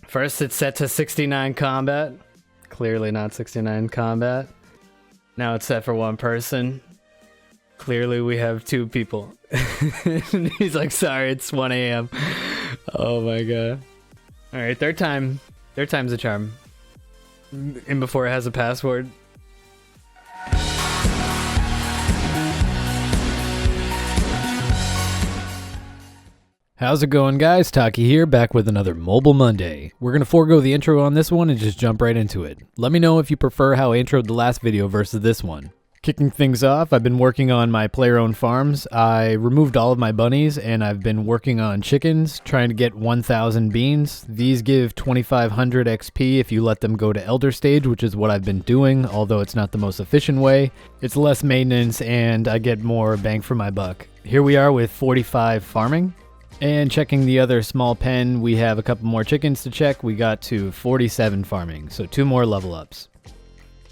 First, it's set to 69 combat. Clearly not 69 combat. Now it's set for one person. Clearly we have two people. He's like, sorry, it's 1 a.m. Oh my god. Alright, third time's a charm. And before it has a password. How's it going, guys? Taki here, back with another Mobile Monday. We're going to forego the intro on this one and just jump right into it. Let me know if you prefer how I introed the last video versus this one. Kicking things off, I've been working on my player-owned farms. I removed all of my bunnies, and I've been working on chickens, trying to get 1,000 beans. These give 2,500 XP if you let them go to Elder Stage, which is what I've been doing, although it's not the most efficient way. It's less maintenance, and I get more bang for my buck. Here we are with 45 farming. And checking the other small pen, we have a couple more chickens to check. We got to 47 farming, so 2 more level ups.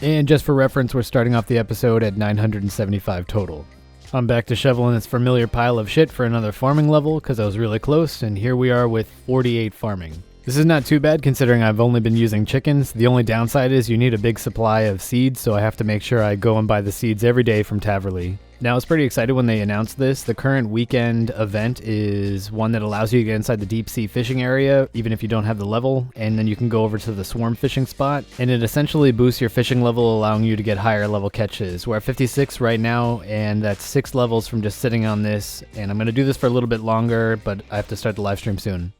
And just for reference, we're starting off the episode at 975 total. I'm back to shoveling this familiar pile of shit for another farming level because I was really close, and here we are with 48 farming. This is not too bad considering I've only been using chickens. The only downside is you need a big supply of seeds, so I have to make sure I go and buy the seeds every day from Taverly. Now, I was pretty excited when they announced this. The current weekend event is one that allows you to get inside the deep sea fishing area, even if you don't have the level, and then you can go over to the swarm fishing spot, and it essentially boosts your fishing level, allowing you to get higher level catches. We're at 56 right now, and that's 6 levels from just sitting on this, and I'm going to do this for a little bit longer, but I have to start the live stream soon.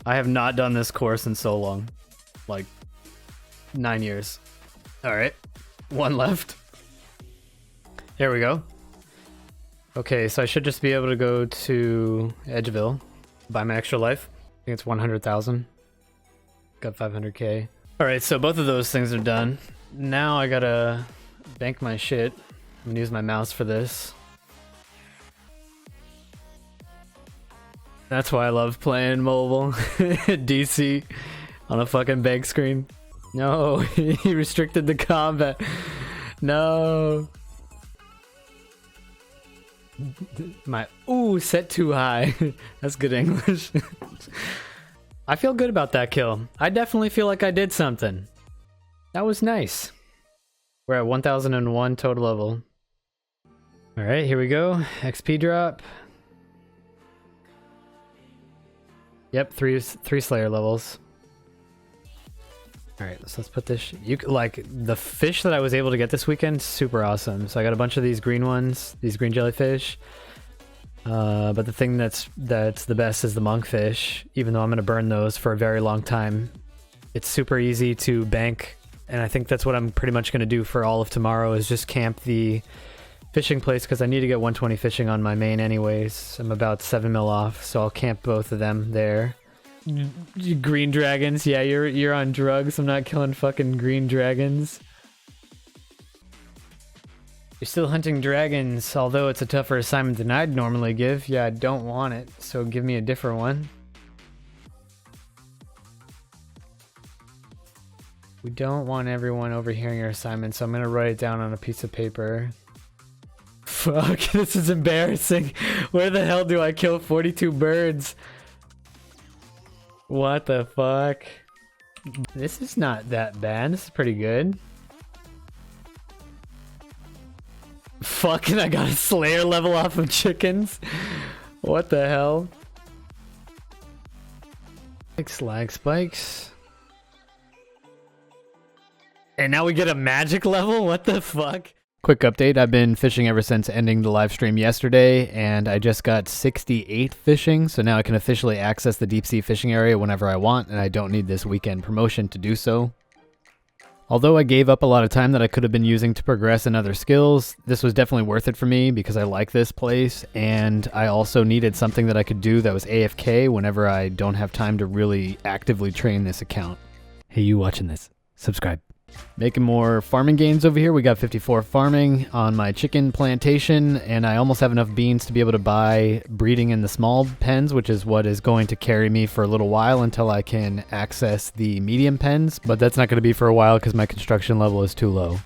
I have not done this course in so long. Like, 9 years. Alright, 1 left. There we go. Okay, so I should just be able to go to Edgeville, buy my extra life. I think it's 100,000. Got 500k. Alright, so both of those things are done. Now I gotta bank my shit. I'm gonna use my mouse for this. That's why I love playing mobile. DC on a fucking bank screen. No, he restricted the combat. No. Set too high. That's good English. I feel good about that kill. I definitely feel like I did something. That was nice. We're at 1001 total level. Alright, here we go. XP drop. Yep, three Slayer levels. Alright, so let's put this... like, the fish that I was able to get this weekend, super awesome. So I got a bunch of these green ones, these green jellyfish. But the thing that's the best is the monkfish, even though I'm going to burn those for a very long time. It's super easy to bank, and I think that's what I'm pretty much going to do for all of tomorrow, is just camp the fishing place, because I need to get 120 fishing on my main anyways. I'm about 7 mil off, so I'll camp both of them there. Green dragons, yeah, you're on drugs. I'm not killing fucking green dragons. You're still hunting dragons, although it's a tougher assignment than I'd normally give. Yeah, I don't want it, so give me a different one. We don't want everyone overhearing your assignment, so I'm gonna write it down on a piece of paper. Fuck, this is embarrassing. Where the hell do I kill 42 birds? What the fuck? This is not that bad. This is pretty good. Fucking, I got a Slayer level off of chickens. What the hell? Slag spikes. And now we get a magic level? What the fuck? Quick update, I've been fishing ever since ending the live stream yesterday, and I just got 68 fishing, so now I can officially access the deep sea fishing area whenever I want, and I don't need this weekend promotion to do so. Although I gave up a lot of time that I could have been using to progress in other skills, this was definitely worth it for me because I like this place, and I also needed something that I could do that was AFK whenever I don't have time to really actively train this account. Hey, you watching this, subscribe. Making more farming gains over here. We got 54 farming on my chicken plantation, and I almost have enough beans to be able to buy breeding in the small pens, which is what is going to carry me for a little while until I can access the medium pens, but that's not going to be for a while because my construction level is too low.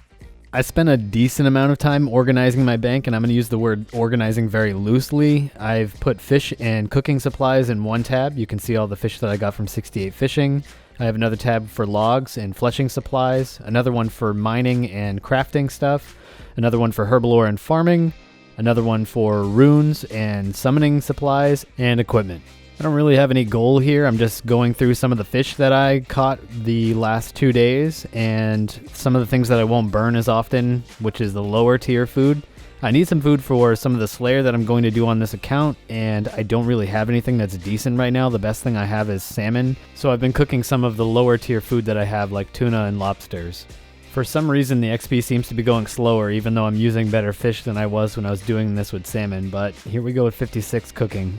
I spent a decent amount of time organizing my bank, and I'm going to use the word organizing very loosely. I've put fish and cooking supplies in one tab. You can see all the fish that I got from 68 fishing. I have another tab for logs and fleshing supplies, another one for mining and crafting stuff, another one for herbalore and farming, another one for runes and summoning supplies and equipment. I don't really have any goal here. I'm just going through some of the fish that I caught the last 2 days and some of the things that I won't burn as often, which is the lower tier food. I need some food for some of the slayer that I'm going to do on this account, and I don't really have anything that's decent right now. The best thing I have is salmon, so I've been cooking some of the lower tier food that I have, like tuna and lobsters. For some reason, the XP seems to be going slower, even though I'm using better fish than I was when I was doing this with salmon, but here we go with 56 cooking.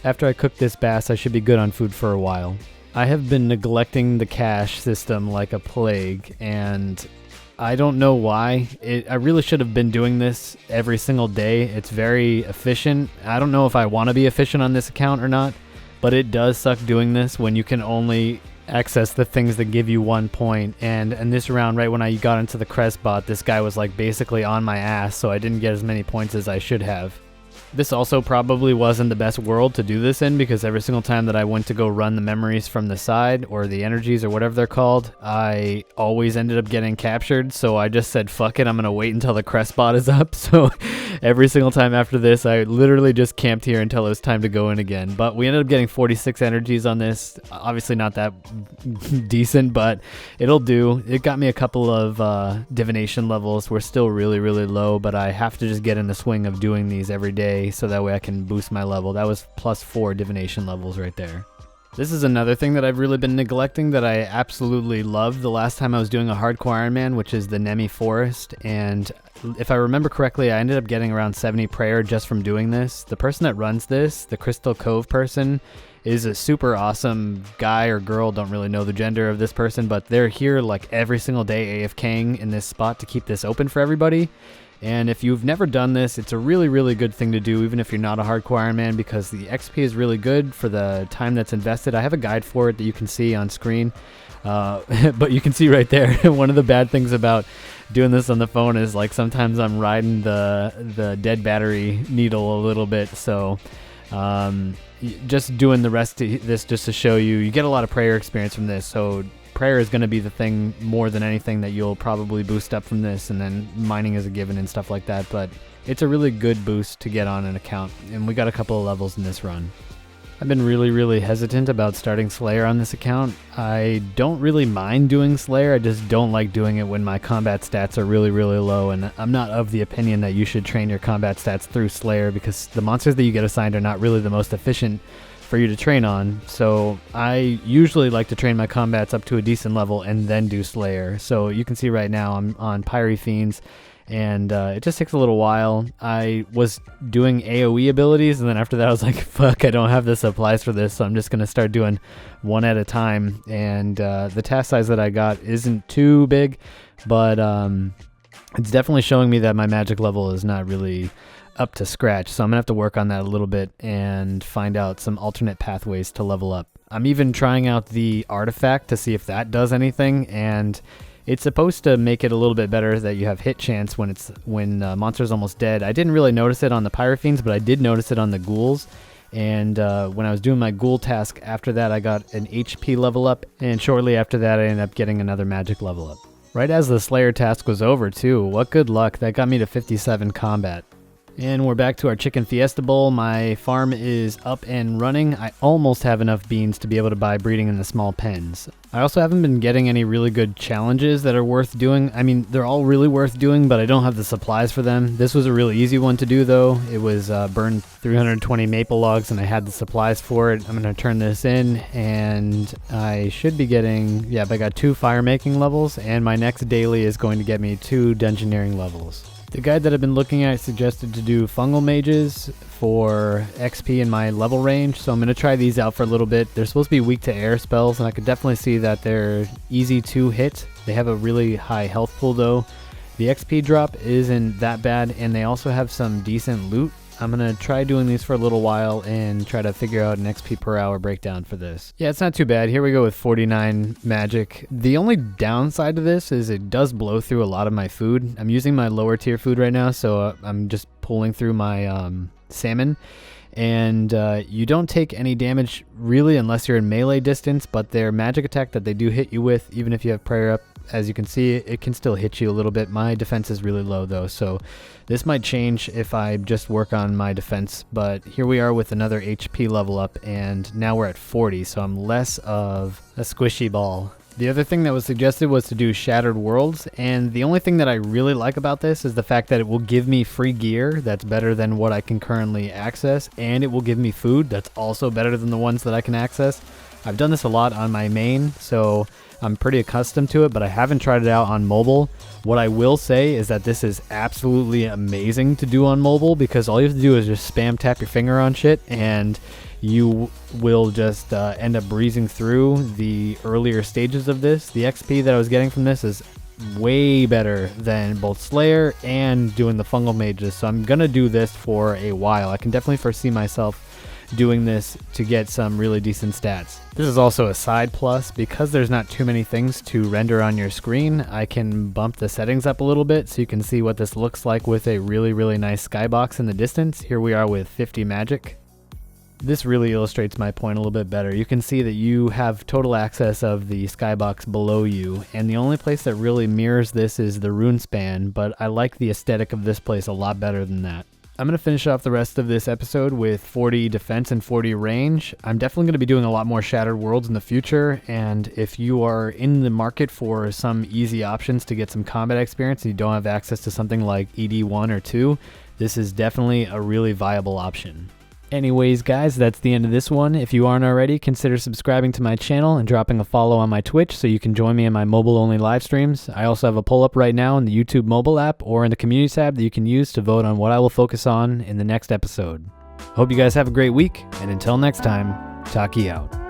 After I cook this bass, I should be good on food for a while. I have been neglecting the cache system like a plague, and I don't know why. I really should have been doing this every single day. It's very efficient. I don't know if I want to be efficient on this account or not, but it does suck doing this when you can only access the things that give you 1 point. And in this round, right when I got into the crest bot, this guy was like basically on my ass, so I didn't get as many points as I should have. This also probably wasn't the best world to do this in, because every single time that I went to go run the memories from the side, or the energies or whatever they're called, I always ended up getting captured. So I just said, fuck it, I'm going to wait until the crest bot is up. So every single time after this, I literally just camped here until it was time to go in again. But we ended up getting 46 energies on this. Obviously not that decent, but it'll do. It got me a couple of divination levels. We're still really, really low, but I have to just get in the swing of doing these every day, so that way I can boost my level. That was +4 divination levels right there. This is another thing that I've really been neglecting that I absolutely loved the last time I was doing a hardcore Iron Man, which is the Nemi Forest. And if I remember correctly, I ended up getting around 70 prayer just from doing this. The person that runs this, the Crystal Cove person, is a super awesome guy or girl. Don't really know the gender of this person, but they're here like every single day AFKing in this spot to keep this open for everybody. And if you've never done this, it's a really, really good thing to do, even if you're not a hardcore Iron Man, because the XP is really good for the time that's invested. I have a guide for it that you can see on screen, but you can see right there, one of the bad things about doing this on the phone is like sometimes I'm riding the dead battery needle a little bit. So just doing the rest of this just to show you, you get a lot of prayer experience from this. So prayer is going to be the thing more than anything that you'll probably boost up from this, and then mining is a given and stuff like that, but it's a really good boost to get on an account, and we got a couple of levels in this run. I've been really, really hesitant about starting Slayer on this account. I don't really mind doing Slayer, I just don't like doing it when my combat stats are really, really low, and I'm not of the opinion that you should train your combat stats through Slayer, because the monsters that you get assigned are not really the most efficient for you to train on. So I usually like to train my combats up to a decent level and then do Slayer. So you can see right now I'm on Pyre Fiends, and it just takes a little while. I was doing AoE abilities, and then after that I was like, fuck, I don't have the supplies for this, so I'm just going to start doing one at a time. And the task size that I got isn't too big, but it's definitely showing me that my magic level is not really up to scratch, so I'm gonna have to work on that a little bit and find out some alternate pathways to level up. I'm even trying out the artifact to see if that does anything, and it's supposed to make it a little bit better that you have hit chance when monster's almost dead. I didn't really notice it on the Pyre Fiends, but I did notice it on the ghouls. And when I was doing my ghoul task after that, I got an HP level up, and shortly after that I ended up getting another magic level up. Right as the Slayer task was over too. What good luck, that got me to 57 combat. And we're back to our chicken fiesta bowl. My farm is up and running. I almost have enough beans to be able to buy breeding in the small pens. I also haven't been getting any really good challenges that are worth doing. I mean, they're all really worth doing, but I don't have the supplies for them. This was a really easy one to do though. It was burn 320 maple logs, and I had the supplies for it. I'm going to turn this in, and I should be getting, yeah, I got 2 fire making levels, and my next daily is going to get me 2 dungeoneering levels. The guide that I've been looking at suggested to do fungal mages for XP in my level range, so I'm going to try these out for a little bit. They're supposed to be weak to air spells, and I could definitely see that they're easy to hit. They have a really high health pool though. The XP drop isn't that bad, and they also have some decent loot. I'm going to try doing these for a little while and try to figure out an XP per hour breakdown for this. Yeah, it's not too bad. Here we go with 49 magic. The only downside to this is it does blow through a lot of my food. I'm using my lower tier food right now, so I'm just pulling through my salmon. And you don't take any damage really unless you're in melee distance, but their magic attack that they do hit you with, even if you have prayer up, as you can see, it can still hit you a little bit. My defense is really low though, so this might change if I just work on my defense, but here we are with another HP level up, and now we're at 40, so I'm less of a squishy ball. The other thing that was suggested was to do Shattered Worlds, and the only thing that I really like about this is the fact that it will give me free gear that's better than what I can currently access, and it will give me food that's also better than the ones that I can access. I've done this a lot on my main, so I'm pretty accustomed to it, but I haven't tried it out on mobile. What I will say is that this is absolutely amazing to do on mobile, because all you have to do is just spam tap your finger on shit, and you will just end up breezing through the earlier stages of this. The XP that I was getting from this is way better than both Slayer and doing the fungal mages, so I'm gonna do this for a while. I can definitely foresee myself doing this to get some really decent stats. This is also a side plus. Because there's not too many things to render on your screen, I can bump the settings up a little bit so you can see what this looks like with a really nice skybox in the distance. Here we are with 50 magic. This really illustrates my point a little bit better. You can see that you have total access of the skybox below you, and the only place that really mirrors this is the rune span, but I like the aesthetic of this place a lot better than that. I'm going to finish off the rest of this episode with 40 defense and 40 range. I'm definitely going to be doing a lot more Shattered Worlds in the future, and if you are in the market for some easy options to get some combat experience and you don't have access to something like ED1 or 2, this is definitely a really viable option. Anyways, guys, that's the end of this one. If you aren't already, consider subscribing to my channel and dropping a follow on my Twitch so you can join me in my mobile-only live streams. I also have a poll up right now in the YouTube mobile app or in the community tab that you can use to vote on what I will focus on in the next episode. Hope you guys have a great week, and until next time, Taki out.